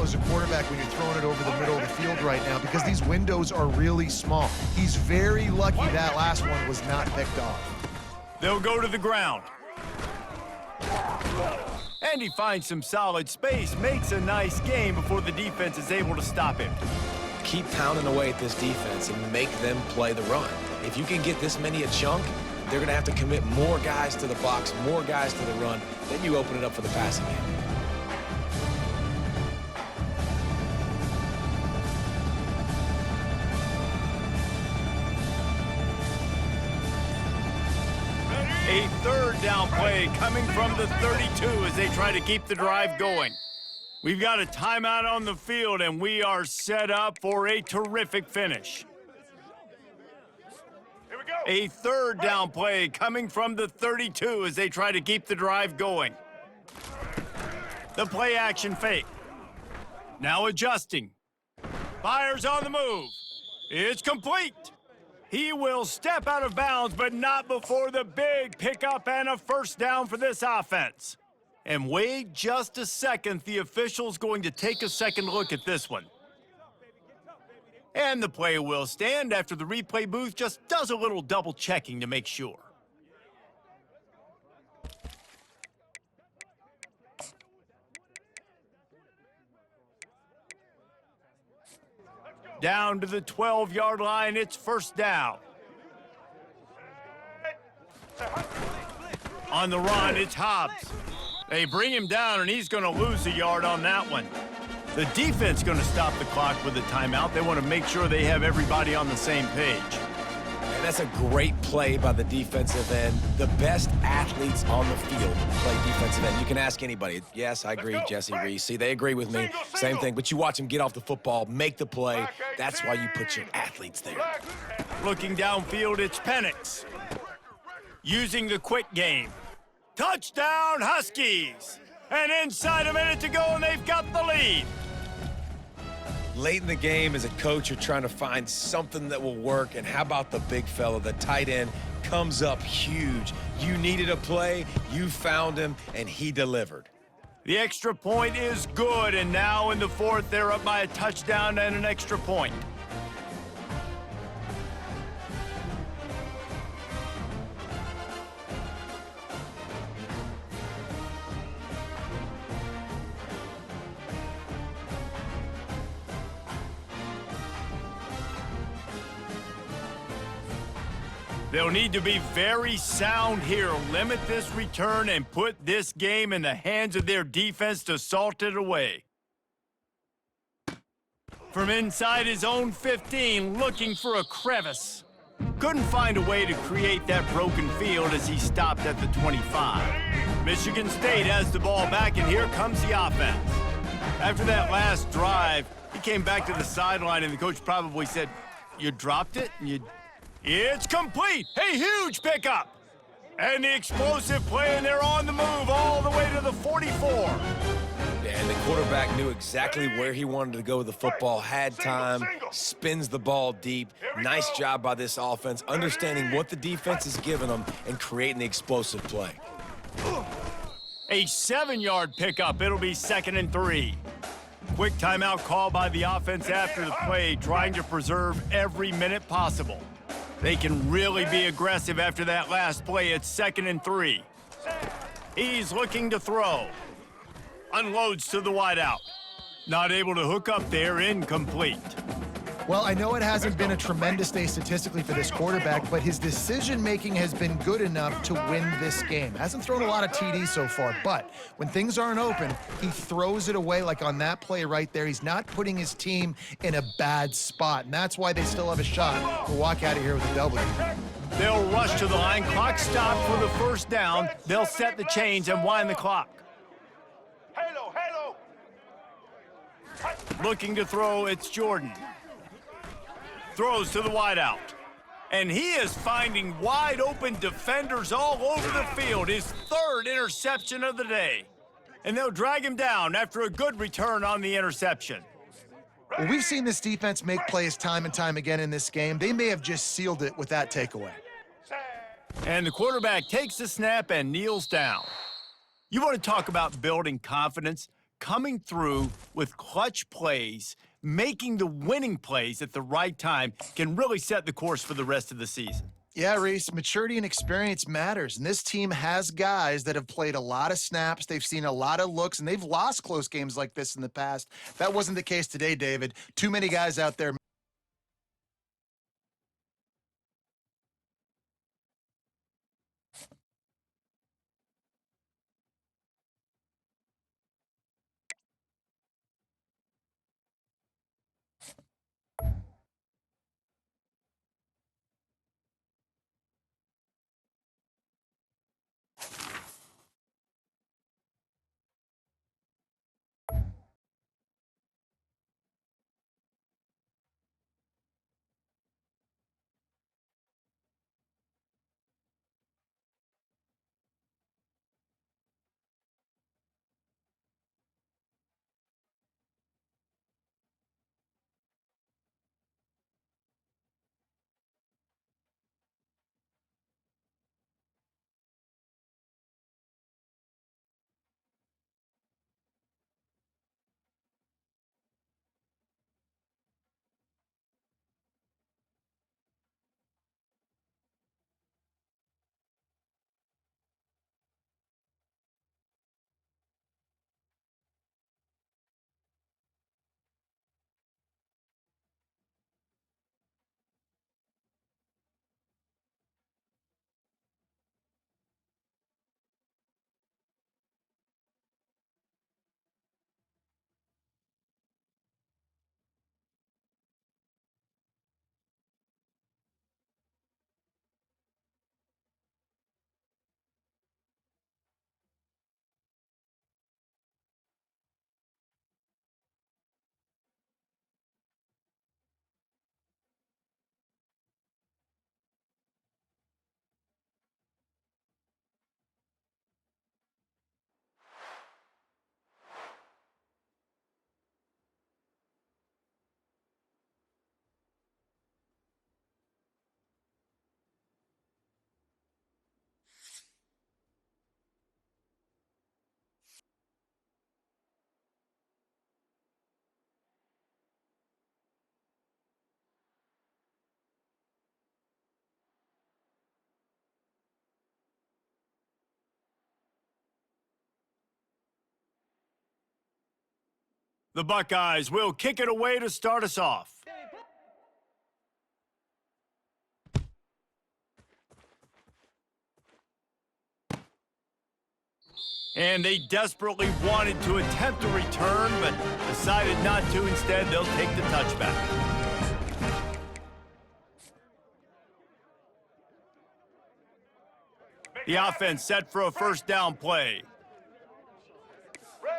careful as a quarterback when you're throwing it over the middle of the field right now because these windows are really small. He's very lucky that last one was not picked off. They'll go to the ground. And he finds some solid space, makes a nice game before the defense is able to stop him. Keep pounding away at this defense and make them play the run. If you can get this many a chunk, they're going to have to commit more guys to the box, more guys to the run. Then you open it up for the passing game. A third down play coming from the 32 as they try to keep the drive going. We've got a timeout on the field, and we are set up for a terrific finish. Here we go. A third down play coming from the 32 as they try to keep the drive going. The play action fake. Now adjusting. Fires on the move. It's complete. He will step out of bounds, but not before the big pickup and a first down for this offense. And wait just a second, the official's going to take a second look at this one. And the play will stand after the replay booth just does a little double checking to make sure. Down to the 12-yard line, it's first down. On the run, it's Hobbs. They bring him down, and he's going to lose a yard on that one. The defense going to stop the clock with a timeout. They want to make sure they have everybody on the same page. And that's a great play by the defensive end. The best athletes on the field play defensive end. You can ask anybody. Yes, I agree, Jesse Reese. See, they agree with me. Same thing. But you watch them get off the football, make the play. That's why you put your athletes there. Looking downfield, it's Penix. Using the quick game. Touchdown, Huskies! And inside a minute to go, and they've got the lead. Late in the game, as a coach, you're trying to find something that will work. And how about the big fella, the tight end, comes up huge. You needed a play, you found him, and he delivered. The extra point is good, and now in the fourth, they're up by a touchdown and an extra point. They'll need to be very sound here, limit this return, and put this game in the hands of their defense to salt it away. From inside his own 15, looking for a crevice. Couldn't find a way to create that broken field as he stopped at the 25. Michigan State has the ball back, and here comes the offense. After that last drive, he came back to the sideline, and the coach probably said, "You dropped it?" And it's complete! A huge pickup! And the explosive play, and they're on the move all the way to the 44. And the quarterback knew exactly where he wanted to go with the football, had time, spins the ball deep. Nice job by this offense, understanding what the defense is giving them and creating the explosive play. A 7-yard pickup. It'll be 2nd and 3. Quick timeout call by the offense after the play, trying to preserve every minute possible. They can really be aggressive after that last play. It's 2nd and 3. He's looking to throw. Unloads to the wideout. Not able to hook up there, incomplete. Well, I know it hasn't been a tremendous day statistically for this quarterback, but his decision-making has been good enough to win this game. Hasn't thrown a lot of TDs so far, but when things aren't open, he throws it away like on that play right there. He's not putting his team in a bad spot, and that's why they still have a shot to walk out of here with a W. They'll rush to the line. Clock stopped for the first down. They'll set the chains and wind the clock. Looking to throw, it's Jordan. Throws to the wideout. And he is finding wide open defenders all over the field. His 3rd interception of the day. And they'll drag him down after a good return on the interception. Well, we've seen this defense make plays time and time again in this game. They may have just sealed it with that takeaway. And the quarterback takes the snap and kneels down. You want to talk about building confidence? coming through with clutch plays, making the winning plays at the right time can really set the course for the rest of the season. Yeah, Reese, maturity and experience matters, and this team has guys that have played a lot of snaps, they've seen a lot of looks, and they've lost close games like this in the past. That wasn't the case today, David. Too many guys out there. The Buckeyes will kick it away to start us off. And they desperately wanted to attempt a return, but decided not to. Instead, they'll take the touchback. The offense set for a first down play.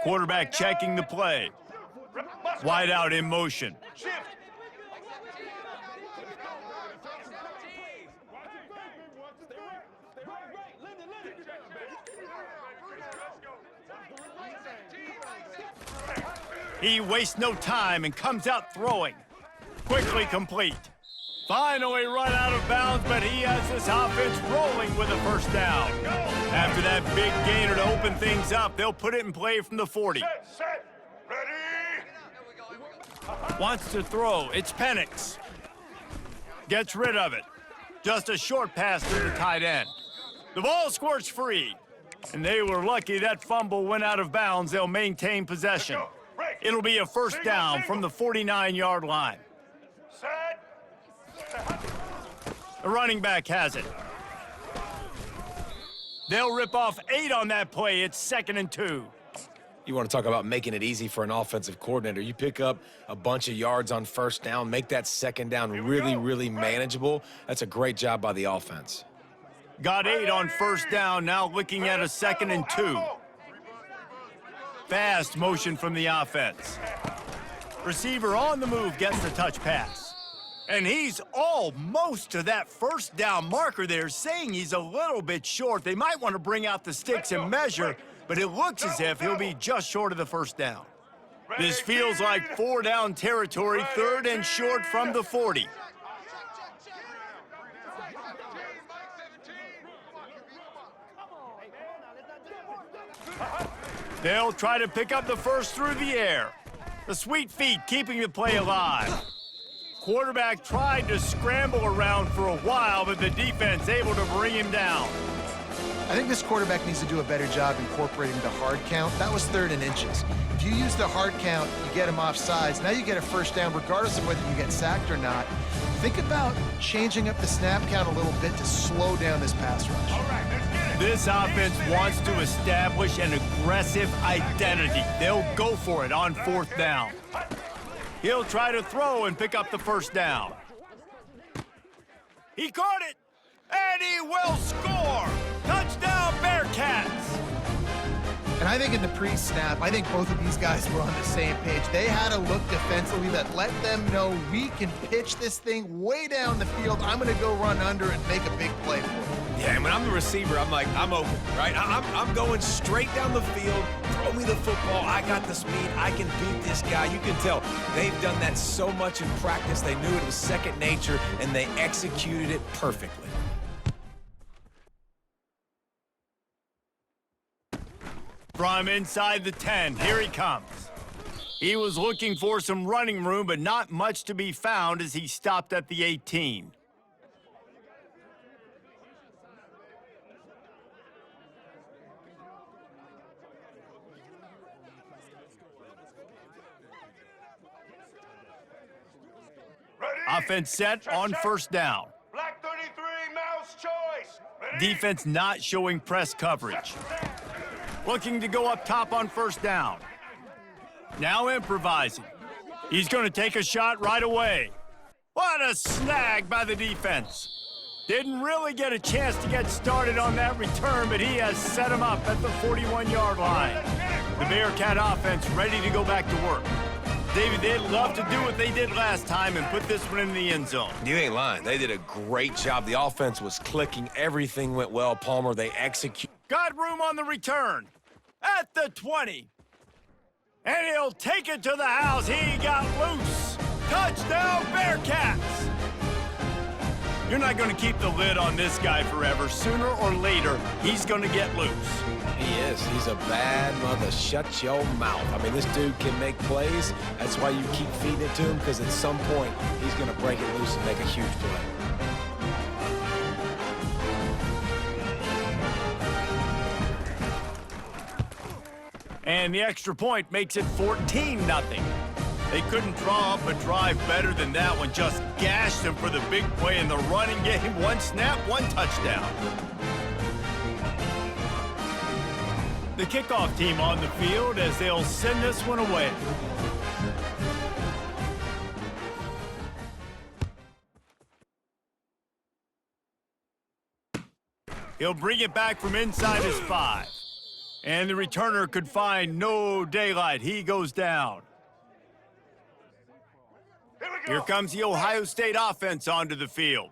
Quarterback checking the play. Wide out in motion. He wastes no time and comes out throwing. Quickly complete. Finally run out of bounds, but he has this offense rolling with a first down. After that big gainer to open things up, they'll put it in play from the 40. Set. Ready. Wants to throw. It's Penix. Gets rid of it. Just a short pass to the tight end. The ball squirts free. And they were lucky that fumble went out of bounds. They'll maintain possession. It'll be a first down from the 49-yard line. Set. The running back has it. They'll rip off 8 on that play. It's 2nd and 2. You want to talk about making it easy for an offensive coordinator. You pick up a bunch of yards on first down, make that second down really, really manageable. That's a great job by the offense. Got 8 on first down, now looking at a 2nd and 2. Fast motion from the offense. Receiver on the move gets the touch pass. And he's almost to that first down marker there, saying he's a little bit short. They might want to bring out the sticks and measure, but it looks as if he'll be just short of the first down. This feels like 4-down territory, 3rd and short from the 40. They'll try to pick up the first through the air. The sweet feet keeping the play alive. Quarterback tried to scramble around for a while, but the defense able to bring him down. I think this quarterback needs to do a better job incorporating the hard count. That was 3rd and inches. If you use the hard count, you get him off sides. Now you get a first down regardless of whether you get sacked or not. Think about changing up the snap count a little bit to slow down this pass rush. All right, let's get it. This offense wants to establish an aggressive identity. They'll go for it on 4th down. He'll try to throw and pick up the first down. He caught it, and he will score! Touchdown, Bearcats! And I think in the pre-snap, I think both of these guys were on the same page. They had a look defensively that let them know we can pitch this thing way down the field. I'm going to go run under and make a big play for it. Yeah, and when I'm the receiver, I'm like, I'm open, right? I'm going straight down the field. Throw me the football. I got the speed. I can beat this guy. You can tell they've done that so much in practice. They knew it was second nature, and they executed it perfectly. From inside the 10, here he comes. He was looking for some running room, but not much to be found as he stopped at the 18. Ready? Offense set on first down. Black 33, mouse choice. Ready? Defense not showing press coverage. Looking to go up top on first down. Now improvising. He's going to take a shot right away. What a snag by the defense. Didn't really get a chance to get started on that return, but he has set him up at the 41-yard line. The Bearcat offense ready to go back to work. David, they'd love to do what they did last time and put this one in the end zone. You ain't lying. They did a great job. The offense was clicking. Everything went well. Palmer, they execute. Got room on the return at the 20. And he'll take it to the house. He got loose. Touchdown, Bearcats! You're not going to keep the lid on this guy forever. Sooner or later, he's going to get loose. He is. He's a bad mother. Shut your mouth. I mean, this dude can make plays. That's why you keep feeding it to him, because at some point, he's going to break it loose and make a huge play. And the extra point makes it 14-0. They couldn't draw up a drive better than that one. Just gashed them for the big play in the running game. One snap, one touchdown. The kickoff team on the field as they'll send this one away. He'll bring it back from inside his 5. And the returner could find no daylight. He goes down. Here comes the Ohio State offense onto the field.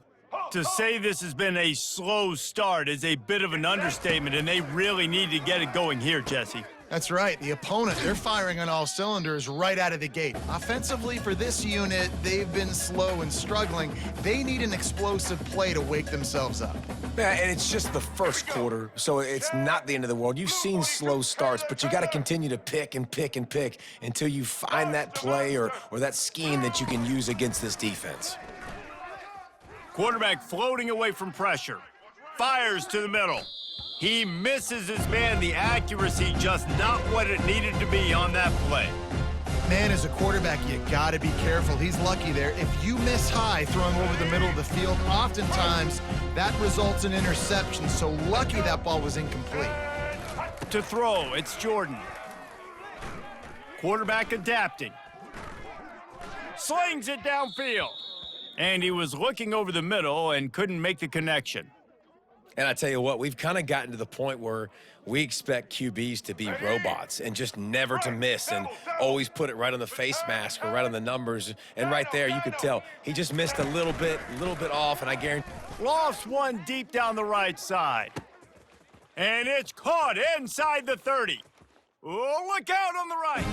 To say this has been a slow start is a bit of an understatement, and they really need to get it going here, Jesse. That's right. The opponent, they're firing on all cylinders right out of the gate. Offensively, for this unit, they've been slow and struggling. They need an explosive play to wake themselves up. Yeah, and it's just the first quarter, so it's not the end of the world. You've seen slow starts, but you got to continue to pick and pick and pick until you find that play or that scheme that you can use against this defense. Quarterback floating away from pressure. Fires to the middle. He misses his man. The accuracy just not what it needed to be on that play. Man, as a quarterback, you got to be careful. He's lucky there. If you miss high throwing over the middle of the field, oftentimes that results in interception. So lucky that ball was incomplete. To throw, it's Jordan. Quarterback adapting. Slings it downfield. And he was looking over the middle and couldn't make the connection. And I tell you what, we've kind of gotten to the point where we expect QBs to be robots and just never to miss and always put it right on the face mask or right on the numbers. And right there, you could tell he just missed a little bit off, and I guarantee. Lofts one deep down the right side. And it's caught inside the 30. Oh, look out on the right.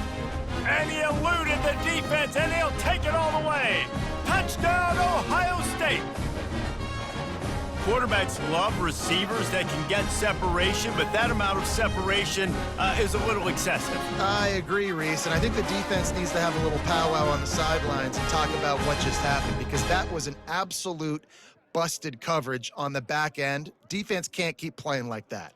And he eluded the defense, and he'll take it all the way. Touchdown, Ohio State. quarterbacks love receivers that can get separation, but that amount of separation is a little excessive. I agree, Reese, and I think the defense needs to have a little powwow on the sidelines and talk about what just happened, because that was an absolute busted coverage on the back end. Defense can't keep playing like that.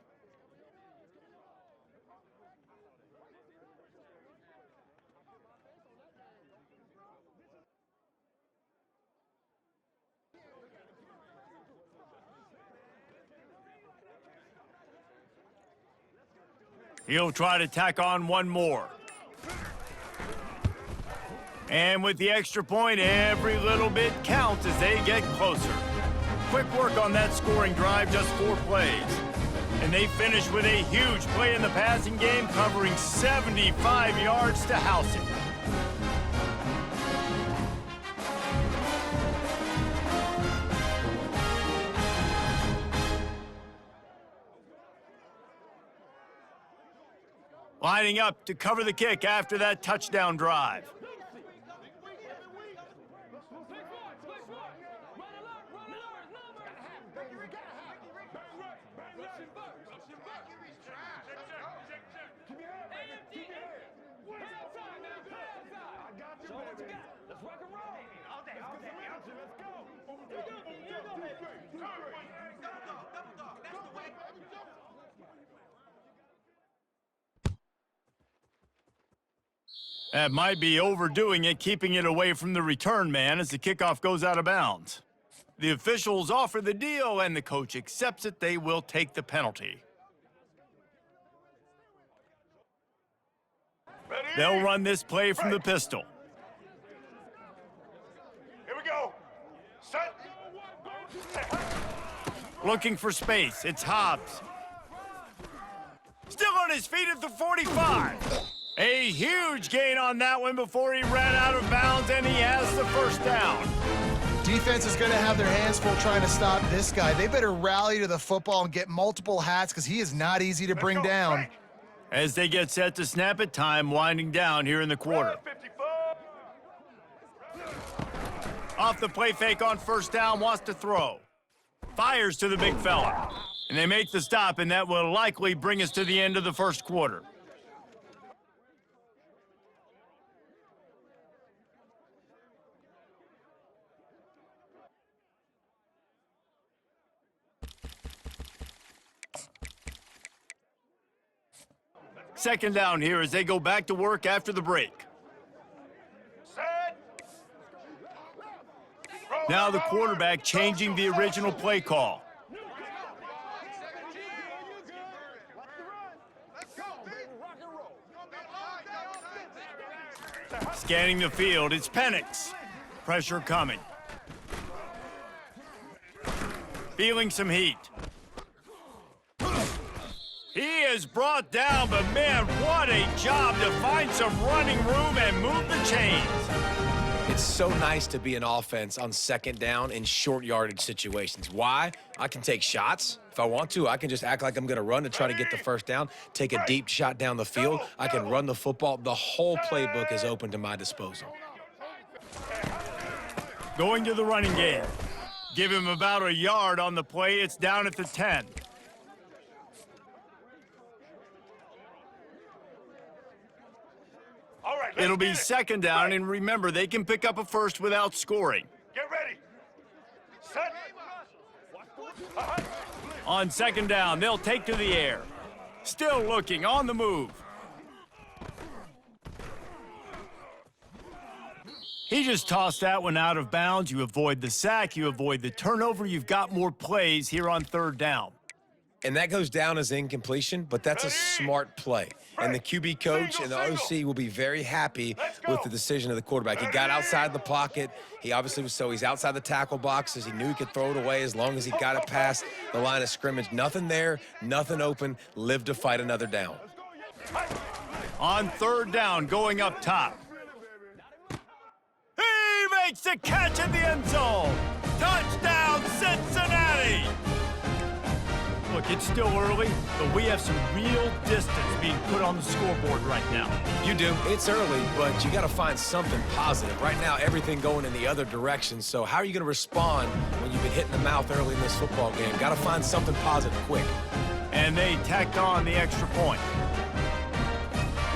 He'll try to tack on one more. And with the extra point, every little bit counts as they get closer. Quick work on that scoring drive, just 4 plays. And they finish with a huge play in the passing game, covering 75 yards to house it. Lining up to cover the kick after that touchdown drive. That might be overdoing it, keeping it away from the return man as the kickoff goes out of bounds. The officials offer the deal, and the coach accepts it. They will take the penalty. Ready? They'll run this play from the pistol. Here we go. Set. Looking for space. It's Hobbs. Still on his feet at the 45. A huge gain on that one before he ran out of bounds, and he has the first down. Defense is going to have their hands full trying to stop this guy. They better rally to the football and get multiple hats, because he is not easy to bring down. As they get set to snap it, time winding down here in the quarter. 54. Off the play fake on first down, wants to throw. Fires to the big fella. And they make the stop, and that will likely bring us to the end of the first quarter. Second down here as they go back to work after the break. Set. Now the quarterback changing the original play call. Scanning the field, it's Penix. Pressure coming. Feeling some heat. He is brought down, but man, what a job to find some running room and move the chains. It's so nice to be an offense on second down in short yardage situations. Why? I can take shots. If I want to, I can just act like I'm going to run to try to get the first down, take a deep shot down the field. I can run the football. The whole playbook is open to my disposal. Going to the running game. Give him about a yard on the play. It's down at the 10. All right, It'll be second down, and remember, they can pick up a first without scoring. Get ready. Set. On second down, they'll take to the air. Still looking, on the move. He just tossed that one out of bounds. You avoid the sack, you avoid the turnover. You've got more plays here on third down. And that goes down as incompletion, but that's a smart play. And the QB coach and the OC will be very happy with the decision of the quarterback. He got outside the pocket. He obviously was he's outside the tackle boxes. He knew he could throw it away as long as he got it past the line of scrimmage. Nothing there, nothing open. Live to fight another down. On third down, going up top. He makes the catch in the end zone. Touchdown, Cincinnati! Look, it's still early, but we have some real distance being put on the scoreboard right now. You do. It's early, but you got to find something positive. Right now, everything going in the other direction. So how are you going to respond when you've been hit in the mouth early in this football game? Got to find something positive quick. And they tacked on the extra point.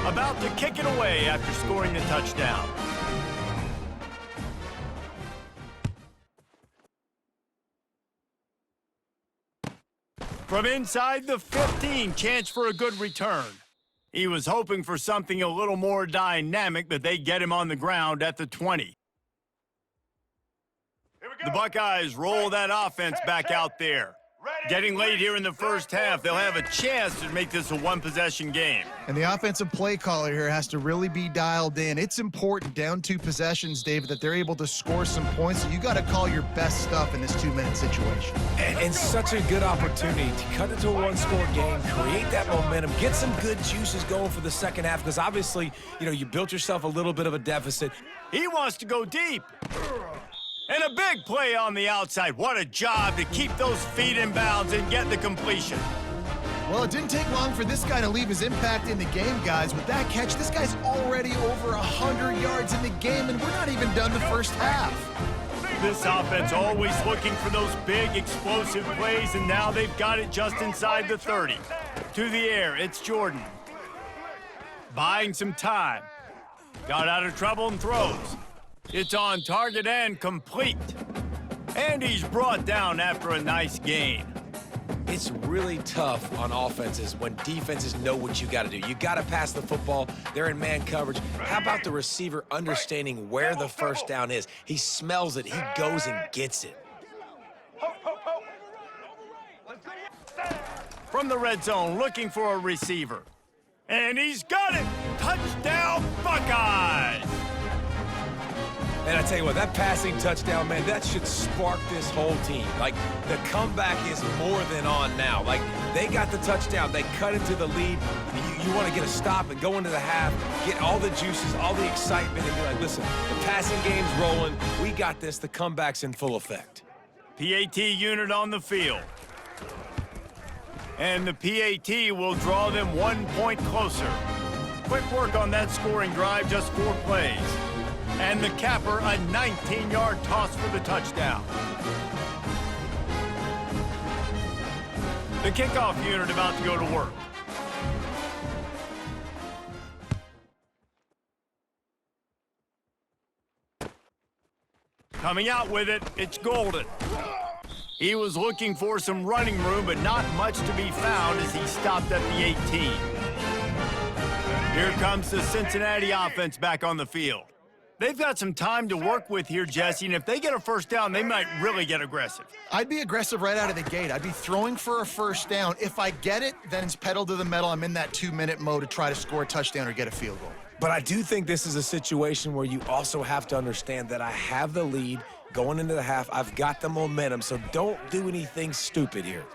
About to kick it away after scoring the touchdown. From inside the 15, chance for a good return. He was hoping for something a little more dynamic, but they get him on the ground at the 20. The Buckeyes roll that offense back out there. Getting late here in the first half, they'll have a chance to make this a one-possession game. And the offensive play caller here has to really be dialed in. It's important down 2 possessions, David, that they're able to score some points. So you got to call your best stuff in this 2-minute situation. And such a good opportunity to cut into a one-score game, create that momentum, get some good juices going for the second half, because obviously, you built yourself a little bit of a deficit. He wants to go deep. And a big play on the outside. What a job to keep those feet in bounds and get the completion. Well, it didn't take long for this guy to leave his impact in the game, guys. With that catch, this guy's already over 100 yards in the game, and we're not even done the first half. This offense always looking for those big, explosive plays, and now they've got it just inside the 30. To the air, it's Jordan. Buying some time. Got out of trouble and throws. It's on target and complete. And he's brought down after a nice gain. It's really tough on offenses when defenses know what you got to do. You got to pass the football. They're in man coverage. How about the receiver understanding where the first down is? He smells it. He goes and gets it. From the red zone, looking for a receiver. And he's got it! Touchdown, Buckeyes! And I tell you what, that passing touchdown, man, that should spark this whole team. Like, the comeback is more than on now. Like, they got the touchdown. They cut into the lead. You want to get a stop and go into the half, get all the juices, all the excitement, and be like, listen, the passing game's rolling. We got this. The comeback's in full effect. PAT unit on the field. And the PAT will draw them 1 point closer. Quick work on that scoring drive, just 4 plays. And the capper, a 19-yard toss for the touchdown. The kickoff unit about to go to work. Coming out with it, it's Golden. He was looking for some running room, but not much to be found as he stopped at the 18. Here comes the Cincinnati offense back on the field. They've got some time to work with here, Jesse, and if they get a first down, they might really get aggressive. I'd be aggressive right out of the gate. I'd be throwing for a first down. If I get it, then it's pedal to the metal. I'm in that 2-minute mode to try to score a touchdown or get a field goal. But I do think this is a situation where you also have to understand that I have the lead going into the half. I've got the momentum, so don't do anything stupid here.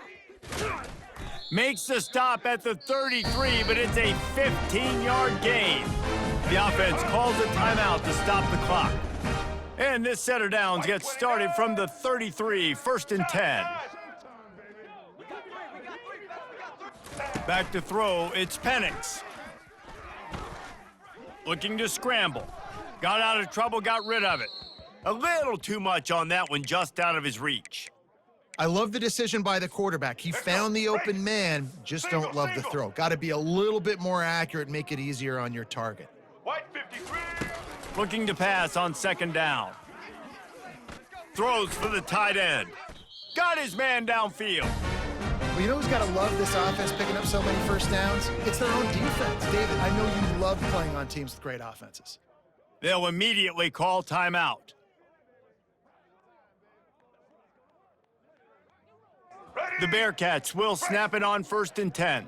Makes the stop at the 33, but it's a 15-yard gain. The offense calls a timeout to stop the clock. And this set of downs gets started from the 33, 1st and 10. Back to throw, it's Penix. Looking to scramble. Got out of trouble, got rid of it. A little too much on that one, just out of his reach. I love the decision by the quarterback. He found the open man, just don't love the throw. Got to be a little bit more accurate, make it easier on your target. White 53. Looking to pass on 2nd down. Throws for the tight end. Got his man downfield. Well, you know who's got to love this offense picking up so many first downs? It's their own defense. David, I know you love playing on teams with great offenses. They'll immediately call timeout. The Bearcats will snap it on 1st and 10.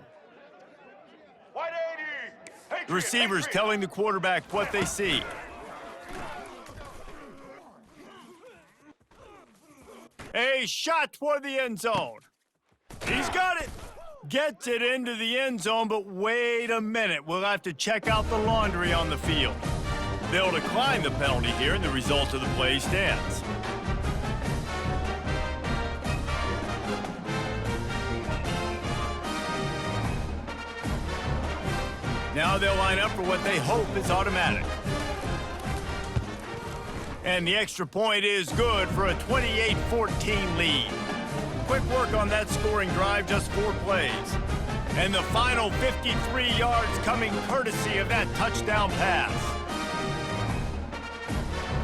White 80. The receivers telling the quarterback what they see. A shot toward the end zone. He's got it. Gets it into the end zone, but wait a minute. We'll have to check out the laundry on the field. They'll decline the penalty here, and the result of the play stands. Now they'll line up for what they hope is automatic. And the extra point is good for a 28-14 lead. Quick work on that scoring drive, just 4 plays. And the final 53 yards coming courtesy of that touchdown pass.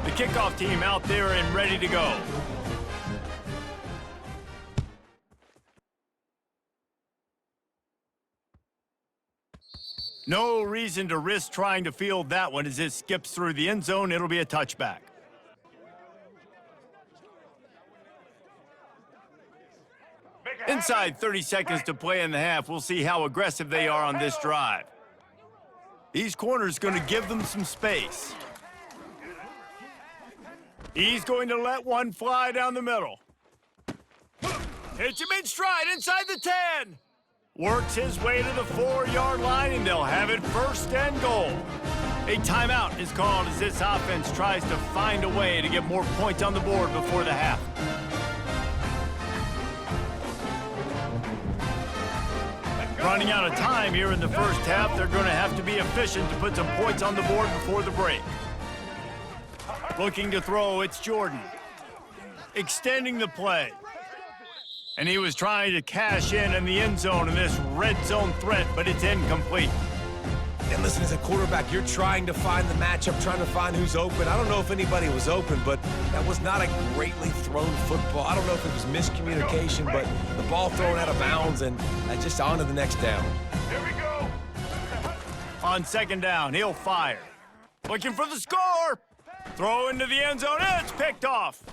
The kickoff team out there and ready to go. No reason to risk trying to field that one as it skips through the end zone. It'll be a touchback. Inside 30 seconds to play in the half. We'll see how aggressive they are on this drive. These corners going to give them some space. He's going to let one fly down the middle. Hits him in stride inside the 10. Works his way to the 4-yard line, and they'll have it first and goal. A timeout is called as this offense tries to find a way to get more points on the board before the half. Running out of time here in the first half, they're going to have to be efficient to put some points on the board before the break. Looking to throw, it's Jordan. Extending the play. And he was trying to cash in the end zone in this red zone threat, but it's incomplete. And listen, as a quarterback, you're trying to find the matchup, trying to find who's open. I don't know if anybody was open, but that was not a greatly thrown football. I don't know if it was miscommunication, but the ball thrown out of bounds and just on to the next down. Here we go. On second down, he'll fire. Looking for the score. Throw into the end zone, and it's picked off.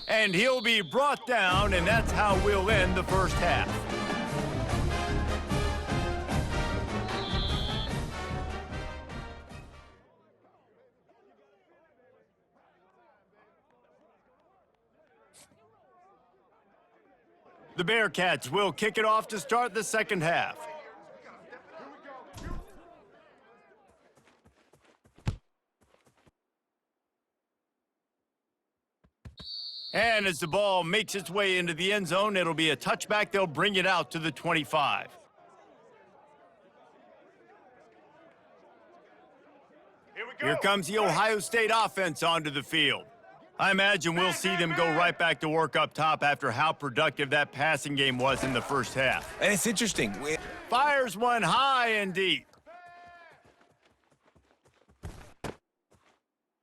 And he'll be brought down, and that's how we'll end the first half. The Bearcats will kick it off to start the second half. And as the ball makes its way into the end zone, it'll be a touchback. They'll bring it out to the 25. Here comes the Ohio State offense onto the field. I imagine we'll see them go right back to work up top after how productive that passing game was in the first half. And it's interesting. Fires one high and deep.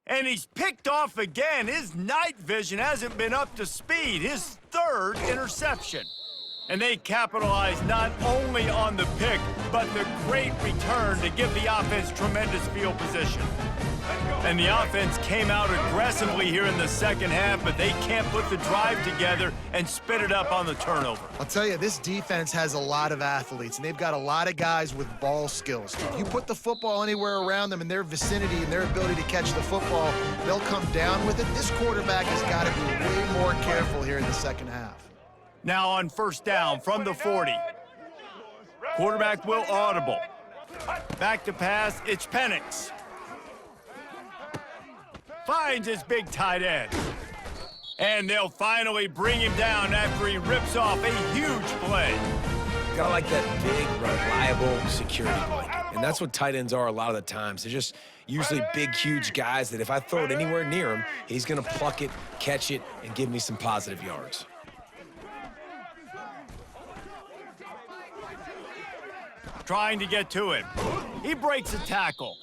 And he's picked off again. His night vision hasn't been up to speed. His 3rd interception. And they capitalize not only on the pick, but the great return to give the offense tremendous field position. And the offense came out aggressively here in the second half, but they can't put the drive together and spit it up on the turnover. I'll tell you, this defense has a lot of athletes, and they've got a lot of guys with ball skills. If you put the football anywhere around them in their vicinity and their ability to catch the football, they'll come down with it. This quarterback has got to be way more careful here in the second half. Now on first down from the 40. Quarterback will audible. Back to pass, it's Penix. Finds his big tight end. And they'll finally bring him down after he rips off a huge play. Gotta like that big, reliable security blanket. And that's what tight ends are a lot of the times. They're just usually big, huge guys that if I throw it anywhere near him, he's gonna pluck it, catch it, and give me some positive yards. Trying to get to him. He breaks a tackle.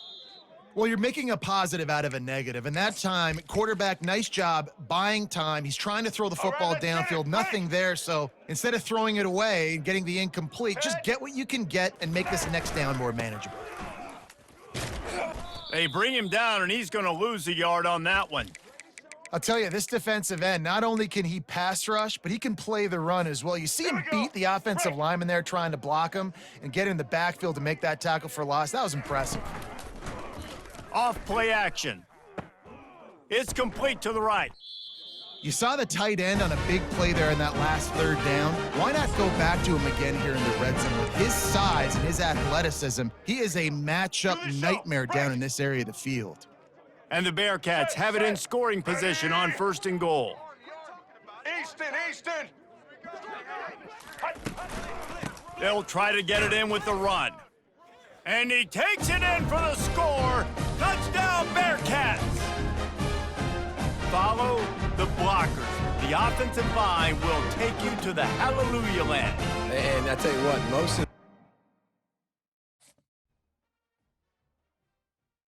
Well, you're making a positive out of a negative. And that time, quarterback, nice job buying time. He's trying to throw the football downfield, nothing there. So instead of throwing it away and getting the incomplete, just get what you can get and make this next down more manageable. They bring him down, and he's going to lose a yard on that one. I'll tell you, this defensive end, not only can he pass rush, but he can play the run as well. You see him beat the offensive lineman there trying to block him and get in the backfield to make that tackle for loss. That was impressive. Off play action. It's complete to the right. You saw the tight end on a big play there in that last 3rd down. Why not go back to him again here in the red zone? With his size and his athleticism, he is a matchup nightmare down in this area of the field. And the Bearcats have it in scoring position on 1st and goal. Easton. They'll try to get it in with the run. And he takes it in for the score. Touchdown, Bearcats! Follow the blockers. The offensive line will take you to the hallelujah land. And I tell you what, most of